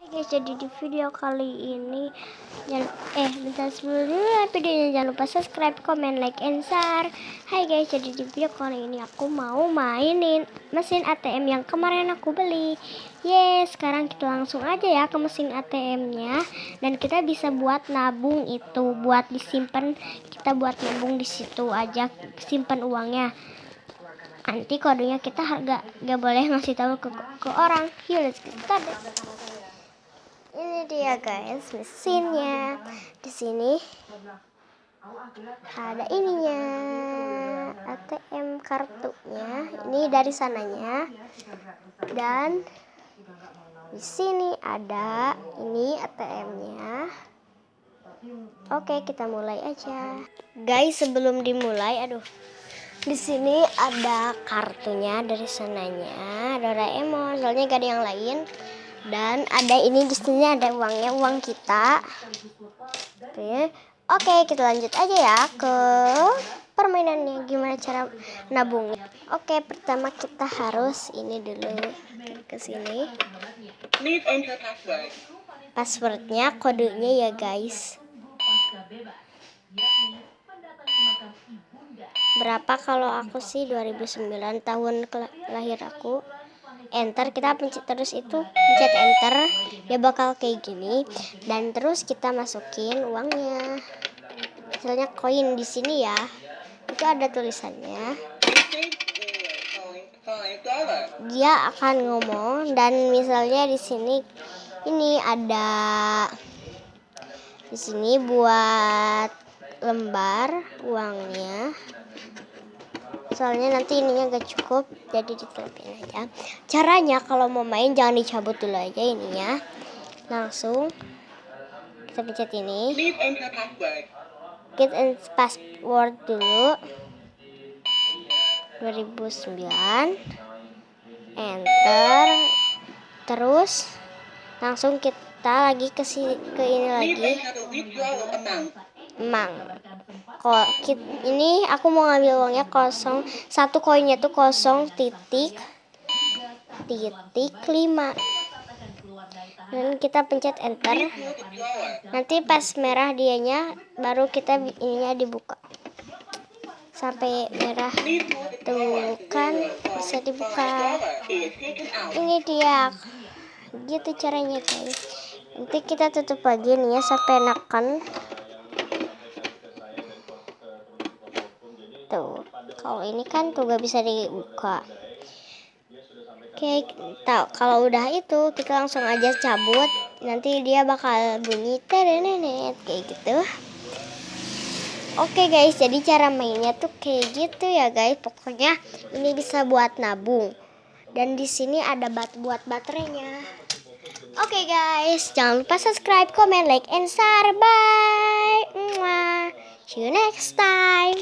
Guys, jadi di video kali ini bentar, sebelumnya videonya jangan lupa subscribe, comment, like, and share. Hai guys, jadi di video kali ini aku mau mainin mesin ATM yang kemarin aku beli. Sekarang kita langsung aja ya ke mesin ATM-nya, dan kita bisa buat nabung, itu buat disimpan. Kita buat nabung di situ aja, simpan uangnya. Nanti kodenya kita gak boleh ngasih tahu ke orang. Yuk, let's get started. Ini dia guys mesinnya. Di sini ada ininya, ATM kartunya. Ini dari sananya. Dan di sini ada ini ATM-nya. Oke, kita mulai aja. Guys, sebelum dimulai, di sini ada kartunya dari sananya, Doraemon. Soalnya gak ada yang lain. Dan ada ini, di sini ada uangnya, uang kita. Oke, kita lanjut aja ya ke permainannya, gimana cara nabungnya. Oke, pertama kita harus ini dulu ke sini. Passwordnya, kodenya ya guys. Berapa kalau aku sih 2009 tahun lahir aku. Enter, kita pencet terus itu, pencet enter, dia bakal kayak gini. Dan terus kita masukin uangnya, misalnya koin di sini ya, itu ada tulisannya. Dia akan ngomong, dan misalnya di sini ini ada di sini buat lembar uangnya. Soalnya nanti ininya gak cukup, jadi ditelipin aja. Caranya kalau mau main jangan dicabut dulu aja ininya, langsung kita pencet ini, get in password dulu 2009, enter, terus langsung kita lagi ke ini lagi, ini aku mau ngambil uangnya satu koinnya tuh 0,5. Dan kita pencet enter. Nanti pas merah dianya, baru kita ininya dibuka sampai merah tuh kan, bisa dibuka. Ini dia, gitu caranya guys. Nanti kita tutup lagi nih ya sampai enakan. Tuh, kalau ini kan tuh gak bisa dibuka. Oke, kalau udah itu kita langsung aja cabut. Nanti dia bakal bunyi terenenet kayak gitu. Oke guys, jadi cara mainnya tuh kayak gitu ya guys. Pokoknya ini bisa buat nabung. Dan di sini ada buat baterainya. Oke guys, jangan lupa subscribe, comment, like, and share. Bye. See you next time.